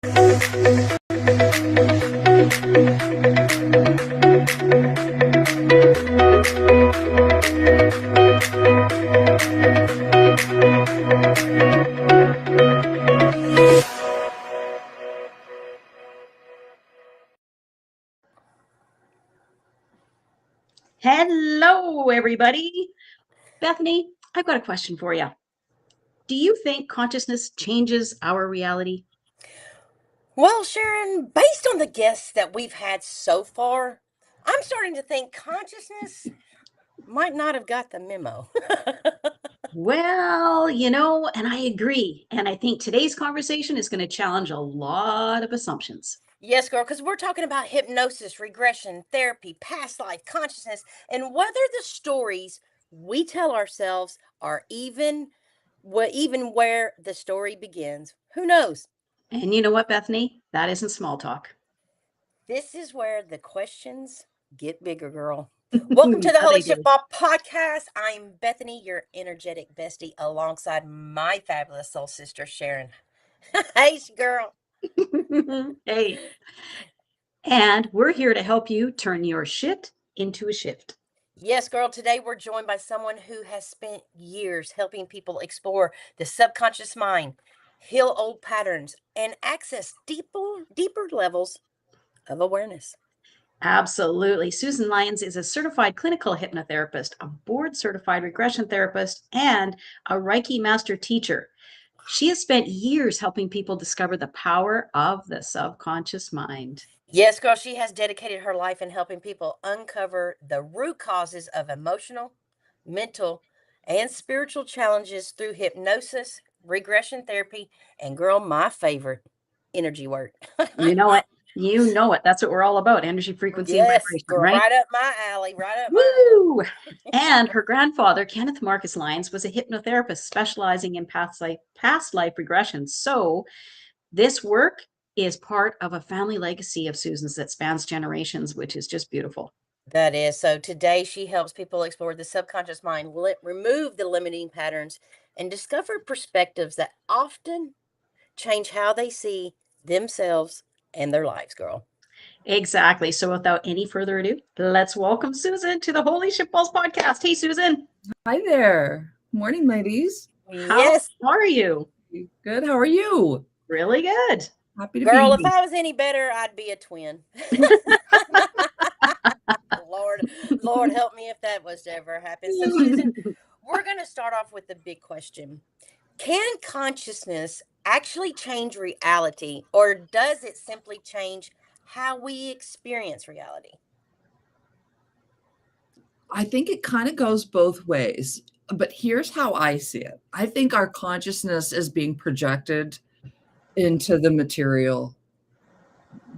Hello, everybody. Bethany, I've got a question for you. Do you think consciousness changes our reality? Well, Sharon, based on the guests that we've had so far, I'm starting to think consciousness might not have got the memo. Well, and I agree. And I think today's conversation is going to challenge a lot of assumptions. Yes, girl, because we're talking about hypnosis, regression, therapy, past life, consciousness, and whether the stories we tell ourselves are even where the story begins. Who knows? And you know what, Bethany? That isn't small talk. This is where the questions get bigger, girl. Welcome to the Yeah, Holy they do. Shiftball podcast. I'm Bethany, your energetic bestie, alongside my fabulous soul sister, Sharon. Hey, girl. Hey. And we're here to help you turn your shit into a shift. Yes, girl. Today we're joined by someone who has spent years helping people explore the subconscious mind, heal old patterns, and access deeper levels of awareness. Absolutely. Susan Lyons is a certified clinical hypnotherapist, a board certified regression therapist, and a Reiki Master Teacher. She has spent years helping people discover the power of the subconscious mind. Yes, girl, she has dedicated her life in helping people uncover the root causes of emotional, mental, and spiritual challenges through hypnosis, regression therapy, and girl, my favorite, energy work. You know it. You know it. That's what we're all about, energy, frequency, and Yes, vibration, girl, right? right up my alley, right up my Woo! And her grandfather, Kenneth Marcus Lyons, was a hypnotherapist specializing in past life regression. So this work is part of a family legacy of Susan's that spans generations, which is just beautiful. That is. So today she helps people explore the subconscious mind, remove the limiting patterns, and discover perspectives that often change how they see themselves and their lives, girl. Exactly. So without any further ado, let's welcome Susan to the Holy Shitballs podcast. Hey, Susan. Hi there. Morning, ladies. How Yes, are you? Good. How are you? Really good. Happy to girl, be if here. I was any better, I'd be a twin. Lord help me if that was to ever happen. So, Susan, we're going to start off with the big question. Can consciousness actually change reality, or does it simply change how we experience reality? I think it kind of goes both ways, but here's how I see it. I think our consciousness is being projected into the material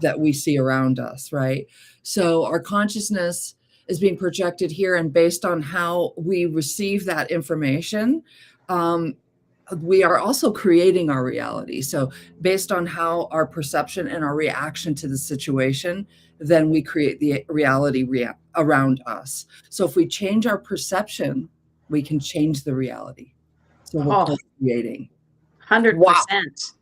that we see around us, right? So our consciousness is being projected here, and based on how we receive that information, we are also creating our reality. So based on how our perception and our reaction to the situation, then we create the reality around us. So if we change our perception, we can change the reality. So we're co-creating. 100%.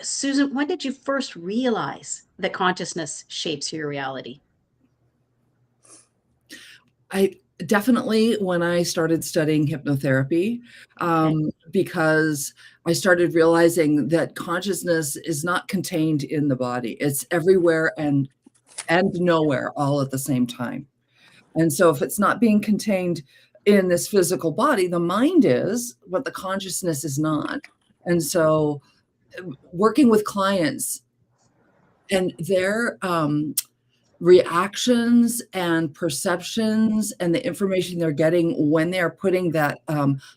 Susan, when did you first realize that consciousness shapes your reality? I definitely when I started studying hypnotherapy, because I started realizing that consciousness is not contained in the body. It's everywhere and nowhere all at the same time. And so if it's not being contained in this physical body, the mind is, but the consciousness is not. And so working with clients and their reactions and perceptions and the information they're getting when they're putting that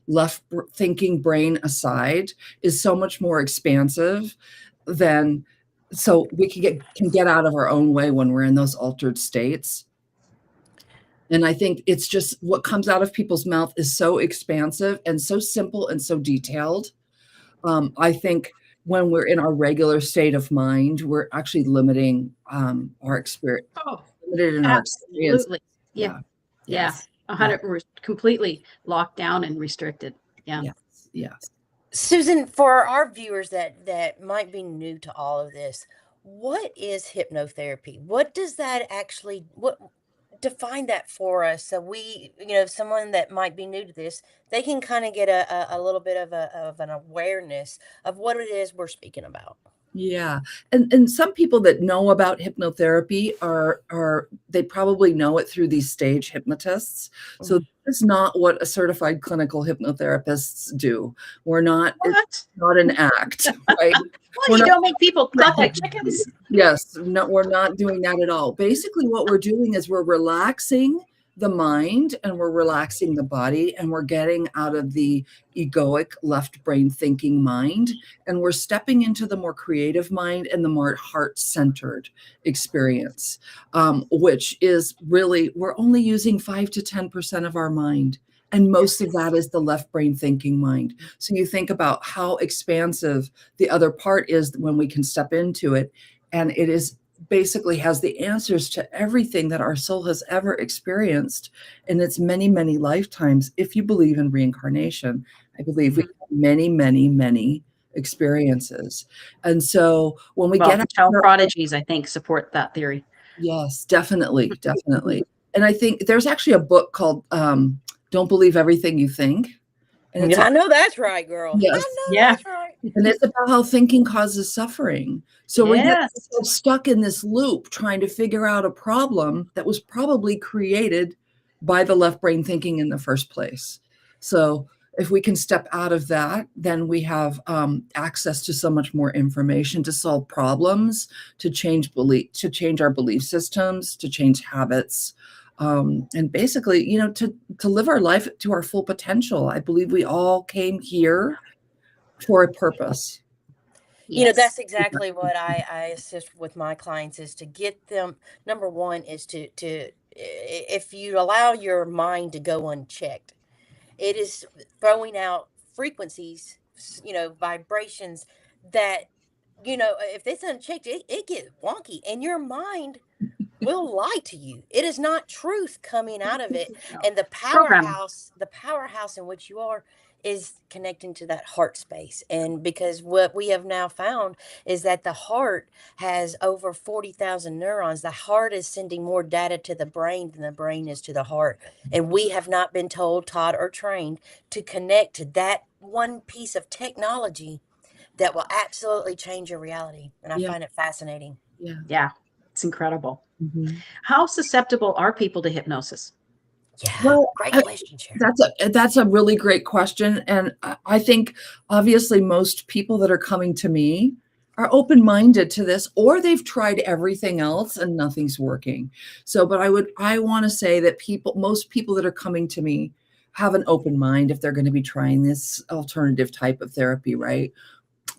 left thinking brain aside is so much more expansive than, so we can get out of our own way when we're in those altered states. And I think it's just what comes out of people's mouth is so expansive and so simple and so detailed. I think when we're in our regular state of mind, we're actually limiting our experience. Limited in our experience. Absolutely. Yeah. Yes. 100 completely locked down and restricted. Yeah. Yes. Susan, for our viewers that might be new to all of this, what is hypnotherapy? What does that actually what define that for us so we, someone that might be new to this, they can kind of get a little bit of an awareness of what it is we're speaking about. Yeah. And some people that know about hypnotherapy are they probably know it through these stage hypnotists. So it's not what a certified clinical hypnotherapists do. It's What? not an act, right? Well, you don't make people cluck like chickens. Yes, no, we're not doing that at all. Basically, what we're doing is we're relaxing the mind and we're relaxing the body, and we're getting out of the egoic left brain thinking mind, and we're stepping into the more creative mind and the more heart-centered experience, which is really, we're only using 5 to 10% of our mind. And most of that is the left brain thinking mind. So you think about how expansive the other part is when we can step into it. And it is basically has the answers to everything that our soul has ever experienced in its many, many lifetimes. If you believe in reincarnation, I believe we have many, many, many experiences. And so when we get child prodigies, I think, support that theory. Yes, definitely, definitely. And I think there's actually a book called Don't Believe Everything You Think. And I know that's right, girl. Yes. That's right. And it's about how thinking causes suffering. So we get so stuck in this loop trying to figure out a problem that was probably created by the left brain thinking in the first place. So if we can step out of that, then we have access to so much more information to solve problems, to change our belief systems, to change habits. And basically, to live our life to our full potential. I believe we all came here for a purpose. That's exactly what I assist with my clients, is to get them. Number one is to if you allow your mind to go unchecked, it is throwing out frequencies, vibrations that, if it's unchecked, it gets wonky, and your mind will lie to you. It is not truth coming out of it. And the powerhouse in which you are is connecting to that heart space. And because what we have now found is that the heart has over 40,000 neurons. The heart is sending more data to the brain than the brain is to the heart. And we have not been told, taught, or trained to connect to that one piece of technology that will absolutely change your reality. And I find it fascinating. Yeah. It's incredible. Mm-hmm. How susceptible are people to hypnosis? Yeah, well, great question, Sharon. That's a really great question. And I think obviously most people that are coming to me are open-minded to this, or they've tried everything else and nothing's working. So, but I want to say that most people that are coming to me have an open mind if they're going to be trying this alternative type of therapy, right?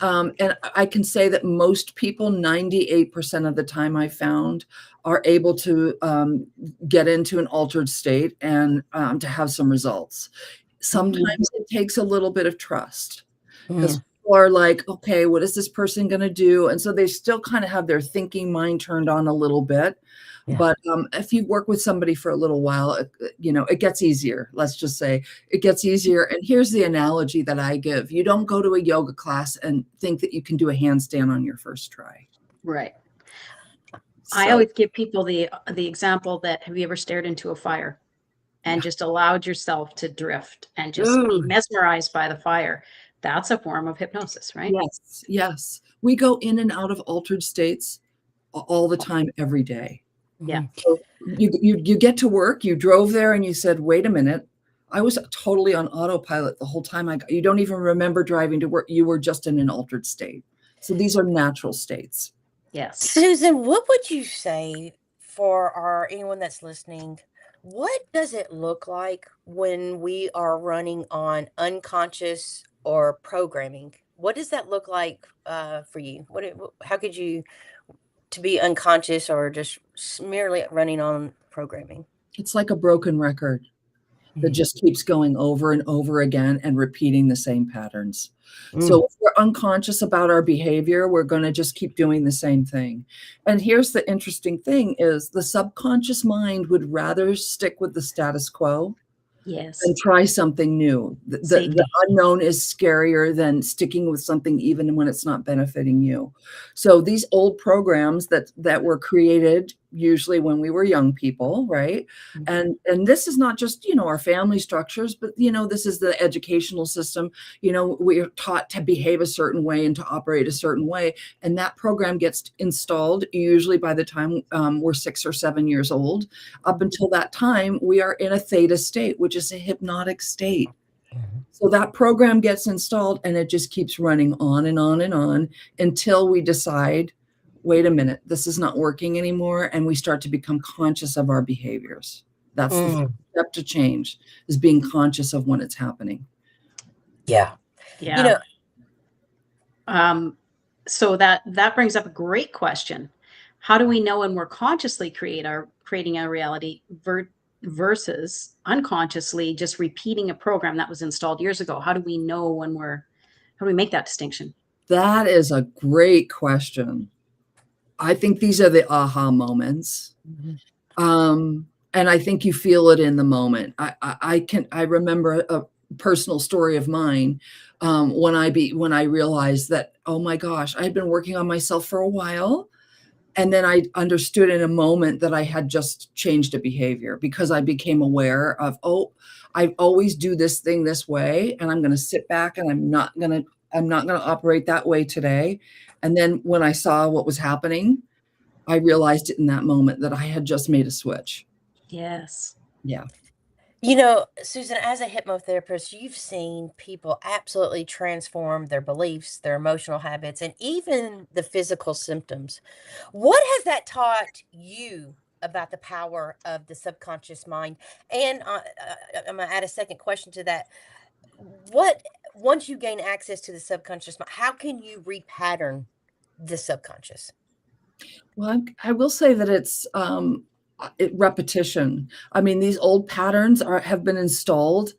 And I can say that most people, 98% of the time I found, are able to get into an altered state and to have some results. Sometimes it takes a little bit of trust, because people are like, okay, what is this person going to do? And so they still kind of have their thinking mind turned on a little bit. Yeah. But if you work with somebody for a little while, it gets easier. Let's just say it gets easier. And here's the analogy that I give. You don't go to a yoga class and think that you can do a handstand on your first try. Right. So, I always give people the example that, have you ever stared into a fire and just allowed yourself to drift and just be mesmerized by the fire? That's a form of hypnosis, right? Yes. Yes. We go in and out of altered states all the time, every day. Yeah. So you get to work, you drove there and you said, wait a minute, I was totally on autopilot the whole time. You don't even remember driving to work. You were just in an altered state. So these are natural states. Yes. Susan, what would you say for anyone that's listening? What does it look like when we are running on unconscious or programming? What does that look like for you? How could you to be unconscious or just merely running on programming? It's like a broken record that just keeps going over and over again and repeating the same patterns. So if we're unconscious about our behavior, we're going to just keep doing the same thing. And here's the interesting thing is the subconscious mind would rather stick with the status quo Yes. and try something new. The Safety. unknown is scarier than sticking with something even when it's not benefiting you. So these old programs that were created usually when we were young people, right? Mhm. And this is not just, our family structures, but this is the educational system. We're taught to behave a certain way and to operate a certain way, and that program gets installed usually by the time we're 6 or 7 years old. Up until that time, we are in a theta state, which is a hypnotic state. So that program gets installed and it just keeps running on and on and on until we decide, wait a minute, this is not working anymore. And we start to become conscious of our behaviors. That's the Mm. step to change, is being conscious of when it's happening. Yeah. Yeah. So that brings up a great question. How do we know when we're consciously creating our reality versus unconsciously just repeating a program that was installed years ago? How do we know how do we make that distinction? That is a great question. I think these are the aha moments. And I think you feel it in the moment. I remember a personal story of mine, when I realized that, oh my gosh, I had been working on myself for a while. And then I understood in a moment that I had just changed a behavior, because I became aware of, oh, I always do this thing this way, and I'm going to sit back and I'm not going to operate that way today. And then when I saw what was happening, I realized it in that moment that I had just made a switch. Yes. Yeah. Susan, as a hypnotherapist, you've seen people absolutely transform their beliefs, their emotional habits, and even the physical symptoms. What has that taught you about the power of the subconscious mind? And I'm going to add a second question to that. What, once you gain access to the subconscious mind, how can you repattern the subconscious? Well, I will say that it's repetition. I mean, these old patterns have been installed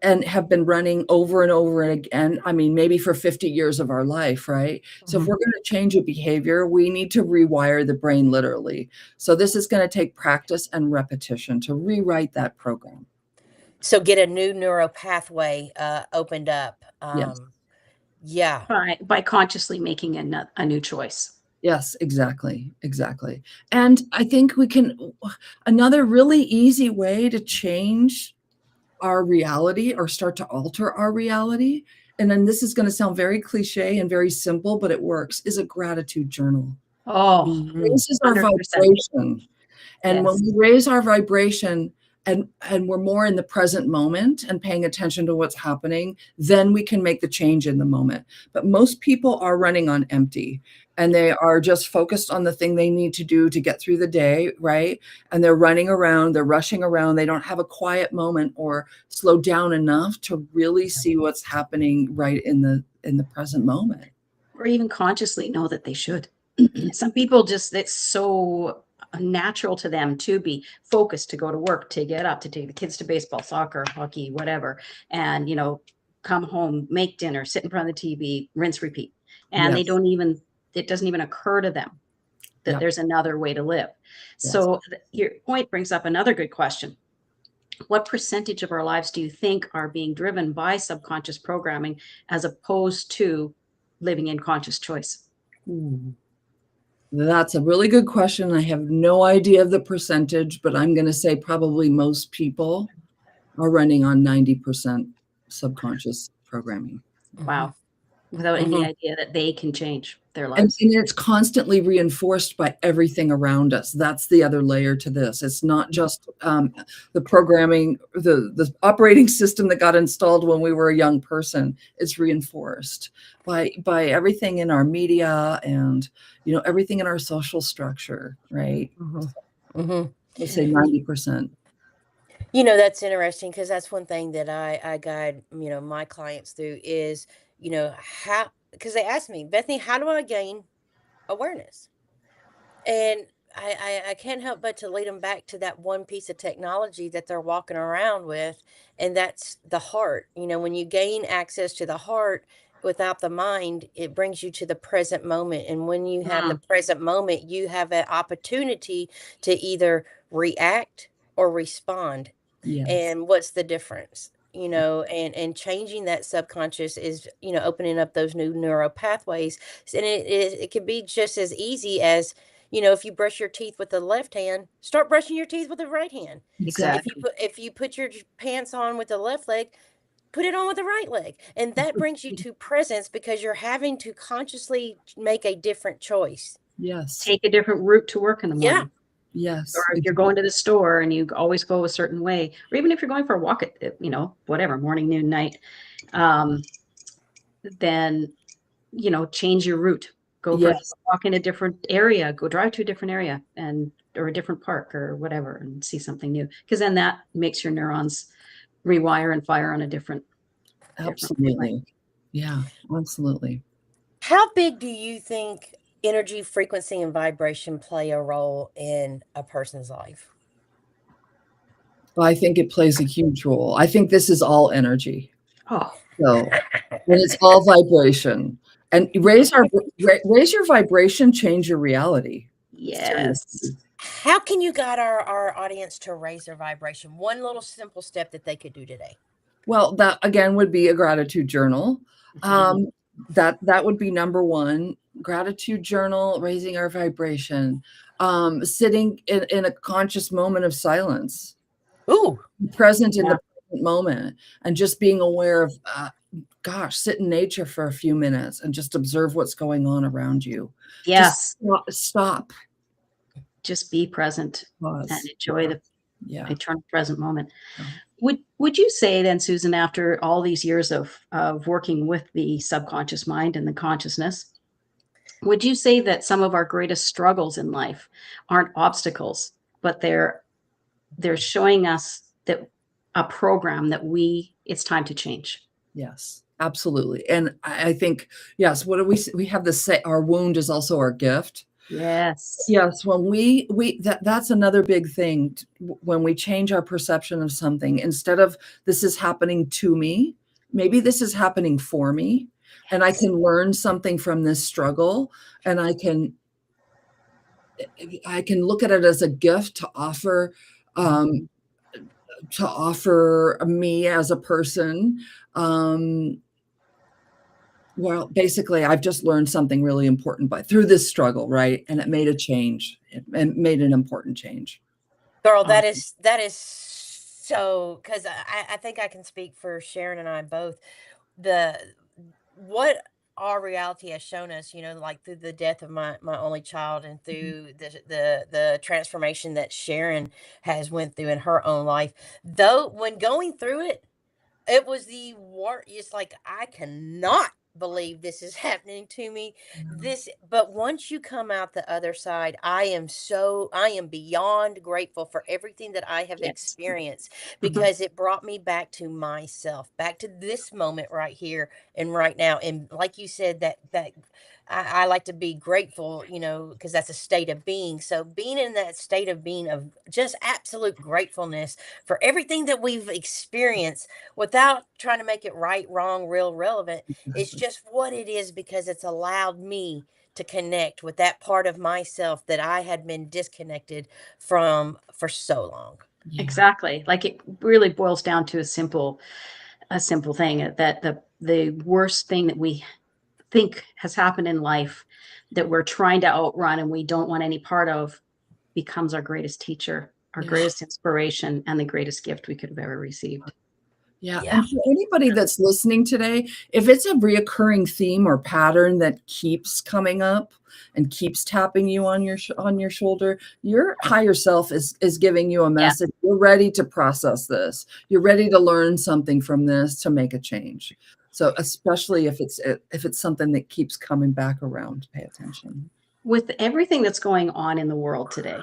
and have been running over and over and again. I mean, maybe for 50 years of our life, right? So if Mhm. we're going to change a behavior, we need to rewire the brain literally. So this is going to take practice and repetition to rewrite that program. So get a new neural pathway opened up. Yes. Yeah. By consciously making a new choice. Yes, exactly, exactly. And I think another really easy way to change our reality or start to alter our reality, and then this is going to sound very cliche and very simple, but it works, is a gratitude journal. Oh, Mhm. Raises our 100%. vibration. And when Yes. we raise our vibration and we're more in the present moment and paying attention to what's happening, then we can make the change in the moment. But most people are running on empty, and they are just focused on the thing they need to do to get through the day, right? And they're running around, they're rushing around, they don't have a quiet moment or slow down enough to really see what's happening right in the present moment. Or even consciously know that they should. Some people just, it's so natural to them to be focused, to go to work, to get up, to take the kids to baseball, soccer, hockey, whatever, and come home, make dinner, sit in front of the TV, rinse, repeat. And Yes. it doesn't even occur to them that Yep. there's another way to live. Yes. So your point brings up another good question. What percentage of our lives do you think are being driven by subconscious programming as opposed to living in conscious choice? Ooh. That's a really good question. I have no idea of the percentage, but I'm going to say probably most people are running on 90% subconscious programming. Mhm. Wow. Without any Mhm. idea that they can change their And, lives. and it's constantly reinforced by everything around us. That's the other layer to this. It's not just the programming, the operating system that got installed when we were a young person. It's reinforced by everything in our media and everything in our social structure, right? Mhm. Mhm. Let's say 90%. That's interesting because that's one thing that I guide, my clients through is, how, because they ask me, Bethany, how do I gain awareness? And I can't help but to lead them back to that one piece of technology that they're walking around with, and that's the heart. When you gain access to the heart without the mind, it brings you to the present moment. And when you have the Mm, present moment, you have an opportunity to either react or respond. Yes. And what's the difference? And changing that subconscious is, opening up those new neural pathways. And it can be just as easy as, if you brush your teeth with the left hand, start brushing your teeth with the right hand. Exactly. If you put your pants on with the left leg, put it on with the right leg. And that brings you to presence, because you're having to consciously make a different choice. Yes. Take a different route to work in the morning. Yes. Or if you're going to the store and you always go a certain way, or even if you're going for a walk at, whatever, morning, noon, night, then, change your route. Go for a Yes. walk in a different area, go drive to a different area or a different park or whatever, and see something new. Because then that makes your neurons rewire and fire on a different way. Absolutely. Yeah, absolutely. How big do you think energy, frequency, and vibration play a role in a person's life? Well, I think it plays a huge role. I think this is all energy. Oh, So, and it's all vibration. And raise your vibration, change your reality. yes. Seriously. How can you guide our audience to raise their vibration? One little simple step that they could do today. Well, that again would be a gratitude journal. Mhm. That would be number one. Gratitude journal, raising our vibration. Sitting in a conscious moment of silence. Ooh. Present in Yeah. the present moment, and just being aware of sit in nature for a few minutes and just observe what's going on around you. Yes. Just stop. Just be present and Pause. enjoy the Yeah. eternal present moment. Yeah. Would you say then, Susan, after all these years of working with the subconscious mind and the consciousness, would you say that some of our greatest struggles in life aren't obstacles, but they're showing us that a program that it's time to change? Yes, absolutely. And I think, yes, what do we have this say, our wound is also our gift. Yes. Yes, when that's another big thing. When we change our perception of something, instead of this is happening to me, maybe this is happening for me, and I can learn something from this struggle, and I can look at it as a gift to offer, me as a person. Well, basically, I've just learned something really important through this struggle, right? And it made a change. It made an important change. Girl, Um, that is so, because I think I can speak for Sharon and I both. The what our reality has shown us, like through the death of my only child, and through the transformation that Sharon has went through in her own life. Though when going through it, it was the war. It's like, I cannot believe this is happening to me. But once you come out the other side, I am beyond grateful for everything that I have Yes. experienced, because it brought me back to myself, back to this moment right here and right now. And like you said, that I like to be grateful, because that's a state of being. So being in that state of being of just absolute gratefulness for everything that we've experienced, without trying to make it right, wrong, real, relevant. It's just what it is, because it's allowed me to connect with that part of myself that I had been disconnected from for so long. yeah. Exactly. Like, it really boils down to a simple thing, that the worst thing that we think has happened in life that we're trying to outrun and we don't want any part of becomes our greatest teacher, our Yeah. greatest inspiration, and the greatest gift we could have ever received. Yeah. Yeah. And for anybody that's listening today, if it's a reoccurring theme or pattern that keeps coming up and keeps tapping you on your shoulder, your higher self is giving you a message. You're ready to process this. You're ready to learn something from this to make a change. So especially if it's something that keeps coming back around, pay attention. With everything that's going on in the world today,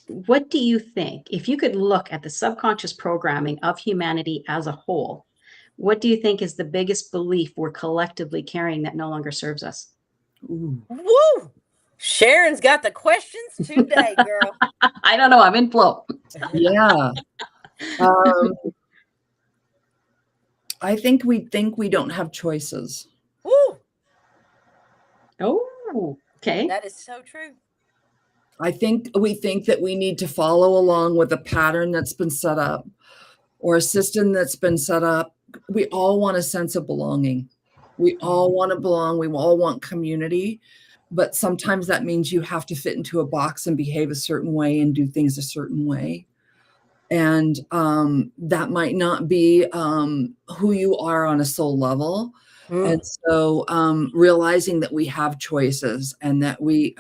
what do you think, if you could look at the subconscious programming of humanity as a whole, what do you think is the biggest belief we're collectively carrying that no longer serves us? Ooh. Woo! Sharon's got the questions today, girl. I don't know. I'm in flow. Yeah. Um, I think we don't have choices. Woo! Oh, okay. That is so true. we think that we need to follow along with a pattern that's been set up or a system that's been set up. We all want a sense of belonging. We all want to belong. We all want community. But sometimes that means you have to fit into a box and behave a certain way and do things a certain way. And that might not be who you are on a soul level. And so realizing that we have choices and that we,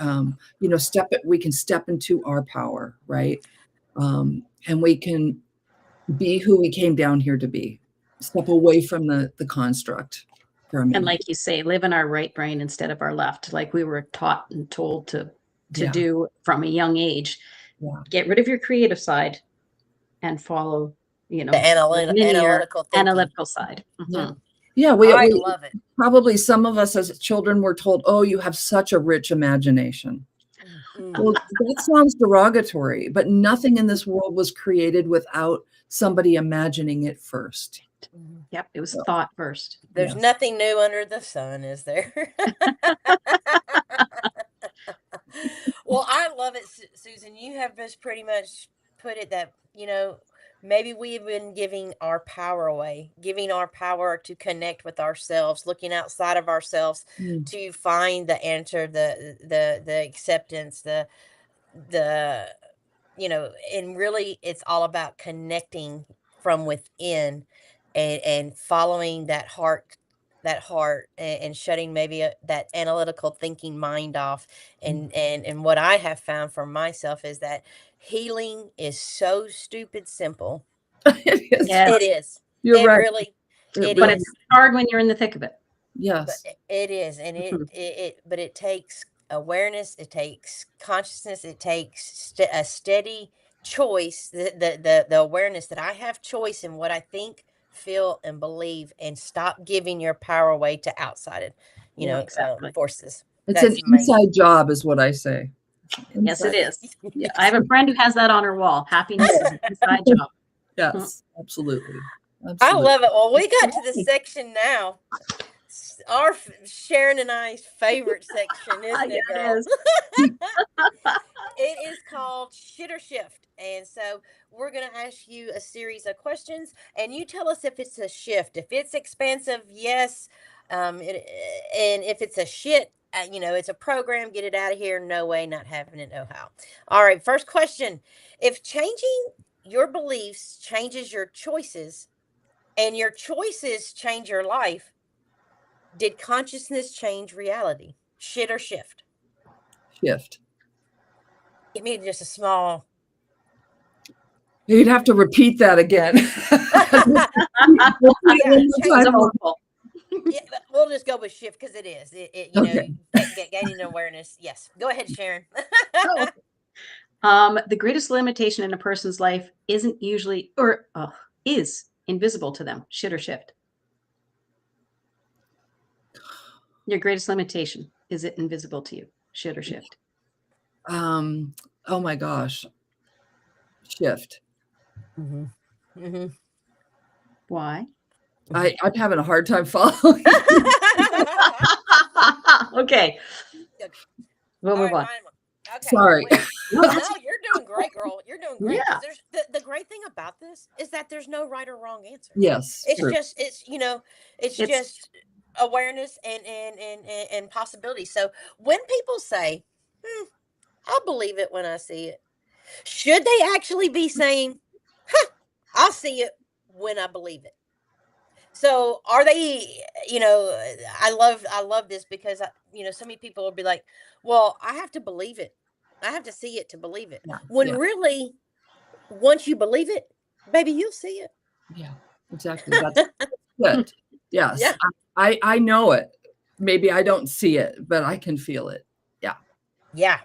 we can step into our power, right? And we can be who we came down here to be. Step away from the construct for a minute. And like you say, live in our right brain instead of our left, like we were taught and told to do from a young age. Yeah. Get rid of your creative side and follow, the analytical thinking. Analytical side. Yeah. Yeah, we love it. Probably some of us as children were told, oh, you have such a rich imagination. Well, that sounds derogatory, but nothing in this world was created without somebody imagining it first. Yep, it was thought first. There's nothing new under the sun, is there? Well, I love it, Susan. You have just pretty much put it that, maybe we've been giving our power away, giving our power to connect with ourselves, looking outside of ourselves to find the answer, the acceptance, and really it's all about connecting from within and following that heart and shutting maybe that analytical thinking mind off. And what I have found for myself is that healing is so stupid simple. It is. Yes. It is. You're right. Really, But it's hard when you're in the thick of it. Yes. But it is. And but it takes awareness, it takes consciousness, it takes a steady choice, the awareness that I have choice in what I think, feel, and believe, and stop giving your power away to outside forces. It's an inside job is what I say. Yes, it is. Yeah, I have a friend who has that on her wall. Happiness is an inside job. Yes, absolutely. I love it. Well, we got to the section now. Our Sharon and I's favorite section, isn't it, girl? It is called Shit or Shift. And so we're going to ask you a series of questions, and you tell us if it's a shift. If it's expansive, yes. And if it's a shit, it's a program, get it out of here. No way, not having it, no how. All right, first question. If changing your beliefs changes your choices, and your choices change your life, did consciousness change reality? Shit or shift? Shift. Give me just a small. You'd have to repeat that again. We'll just go with shift because it is. Gaining awareness. Yes. Go ahead, Sharon. The greatest limitation in a person's life isn't usually is invisible to them. Shit or shift? Your greatest limitation, is it invisible to you? Shit or shift? Oh my gosh. Shift. Why? I'm having a hard time following. Okay. We'll move on. Okay. Sorry. No, you're doing great, girl. You're doing great. Yeah. There's the great thing about this is that there's no right or wrong answer. Yes. It's true. just it's just awareness and possibility. So when people say, I'll believe it when I see it, should they actually be saying, I'll see it when I believe it? So are they, I love this because, so many people will be like, well, I have to believe it. I have to see it to believe it. When really, once you believe it, baby, you'll see it. Yeah, exactly. That's good. Yes. Yeah. I know it. Maybe I don't see it, but I can feel it. Yeah. Yeah,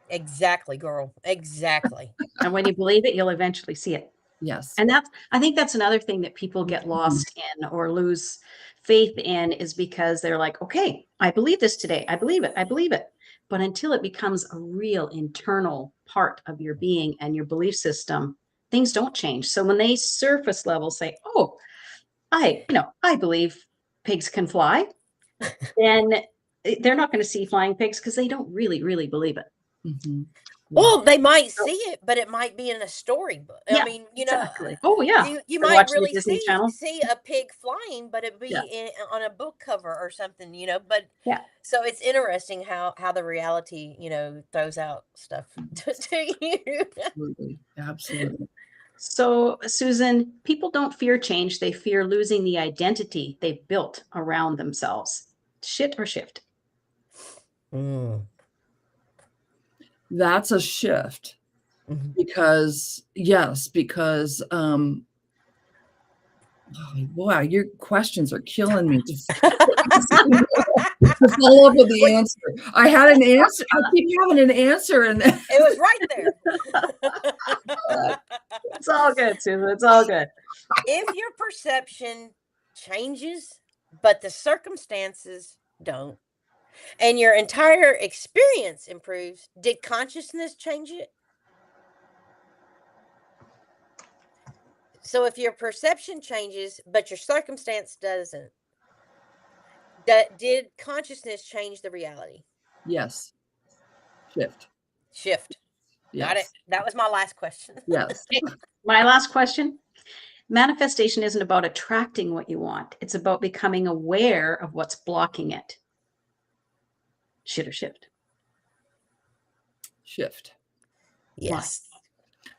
exactly, girl. Exactly. And when you believe it, you'll eventually see it. Yes. And I think that's another thing that people get lost in or lose faith in, is because they're like, okay, I believe this today. I believe it. I believe it. But until it becomes a real internal part of your being and your belief system, things don't change. So when they surface level say, oh, I believe pigs can fly, then they're not going to see flying pigs because they don't really, really believe it. Mm-hmm. Well, they might see it, but it might be in a storybook. Yeah, I mean, exactly. Oh yeah. you Or might watching the really Disney Channel. see a pig flying, but it Yeah. be on a book cover or something, But Yeah. so it's interesting how the reality, throws out stuff to you. Absolutely. Absolutely. So, Susan, people don't fear change. They fear losing the identity they built around themselves. Shit or shift? Mm. That's a shift Mhm. because oh, wow, your questions are killing me to follow up with the Well, answer. I had an answer. I keep having an answer, and it was right there. It's all good, Susan. It's all good. If your perception changes, but the circumstances don't, and your entire experience improves, did consciousness change it? So if your perception changes, but your circumstance doesn't, did consciousness change the reality? yes, shift. Shift. Got it. Yes, That was my last question. yes, Okay. My last question. Manifestation isn't about attracting what you want. It's about becoming aware of what's blocking it. Shit or shift? shift. Yes.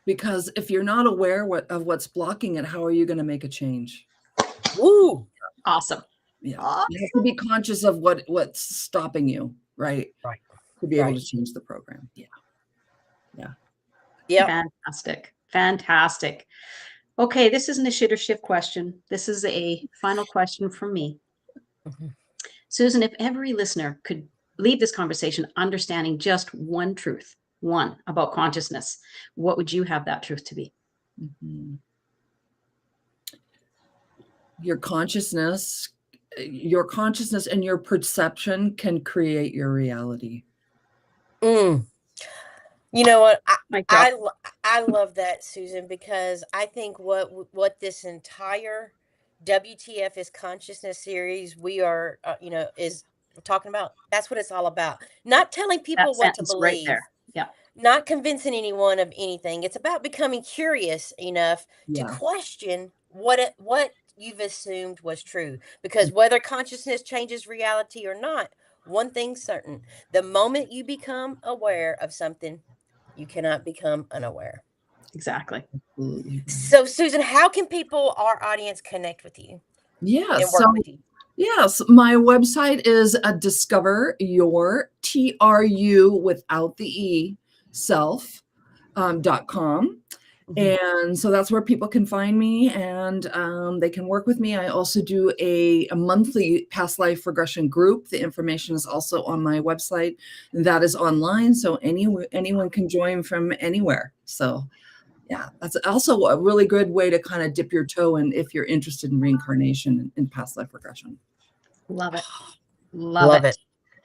Because if you're not aware of what's blocking it, how are you going to make a change? Woo. Awesome. Yeah, Awesome. you have to be conscious of what's stopping you, right? Right. To be able Right. to change the program. Yeah. Yep. Fantastic. Fantastic. Okay, this isn't a shit or shift question. This is a final question from me. Mhm. Susan, if every listener could leave this conversation understanding just one truth, one about consciousness, what would you have that truth to be? Mhm. Your consciousness and your perception can create your reality. Mm. You know what? Mic drop. I love that, Susan, because I think what this entire WTF is consciousness series we are, is talking about. That's what it's all about. Not telling That people what to sentence right believe, there. Yeah, not convincing anyone of anything. It's about becoming curious enough to Yeah. question what you've assumed was true. Because whether consciousness changes reality or not, one thing's certain: the moment you become aware of something, you cannot become unaware. exactly. Absolutely. So, Susan, how can people, our audience, connect with you Yeah. and So work with you? yes, my website is discover your TRU without the E self .com. Mhm. And so that's where people can find me and they can work with me. I also do a monthly past life regression group. The information is also on my website. That is online, so anyone can join from anywhere. So yeah, that's also a really good way to kind of dip your toe in if you're interested in reincarnation and past life regression. Love it. Love Love it.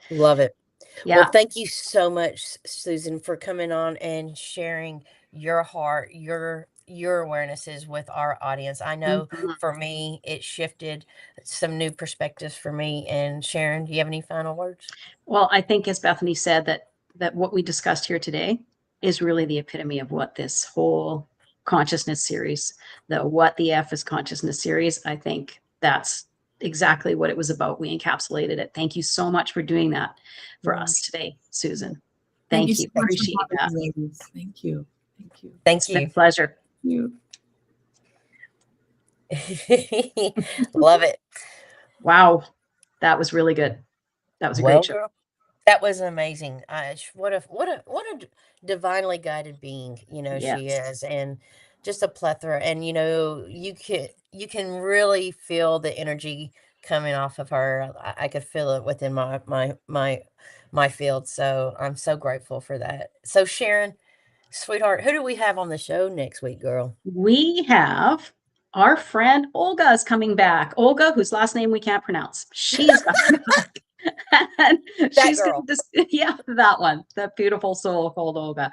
it. Love it. Well, Yeah. thank you so much, Susan, for coming on and sharing your heart, your awarenesses with our audience. I know Mhm. for me, it shifted some new perspectives for me. And Sharon, do you have any final words? Well, I think as Bethany said, that what we discussed here today is really the epitome of what this whole consciousness series, the What the F is Consciousness series, I think that's exactly what it was about. We encapsulated it. Thank you so much for doing that for Yeah. us today, Susan. Thank you Thank so you. much for Appreciate that. having me, ladies. Thank you. Thank you. Thank It's been you. a pleasure. You. Love it. Wow. That was really good. That was a great Well, show. girl, that was amazing. What a divinely guided being, she Yes. is, and just a plethora. And you can really feel the energy coming off of her. I could feel it within my field. So I'm so grateful for that. So Sharon, sweetheart, who do we have on the show next week, girl? We have our friend Olga is coming back. Olga, whose last name we can't pronounce. She's coming back. And That she's going girl. to, yeah, that one, that beautiful soul called Olga.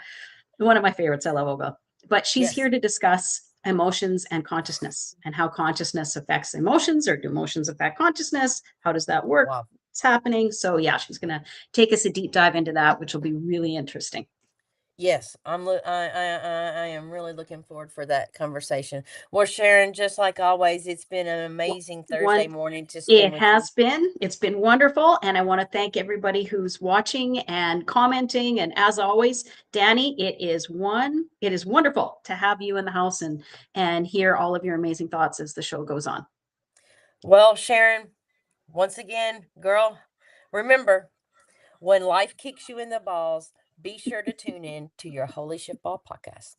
One of my favorites. I love Olga. But she's Yes. here to discuss emotions and consciousness and how consciousness affects emotions, or do emotions affect consciousness? How does that work? Wow. What's happening? So, yeah, she's going to take us a deep dive into that, which will be really interesting. Yes, I am really looking forward for that conversation. Well, Sharon, just like always, it's been an amazing Thursday One, morning to spend it with you. has been. It's been wonderful. And I want to thank everybody who's watching and commenting. And as always, Danny, it is wonderful to have you in the house and hear all of your amazing thoughts as the show goes on. Well, Sharon, once again, girl, remember, when life kicks you in the balls, be sure to tune in to your Holy Shiftball podcast.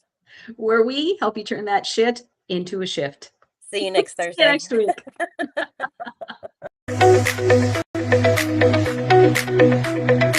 Where we help you turn that shit into a shift. See you next See you Thursday. next week.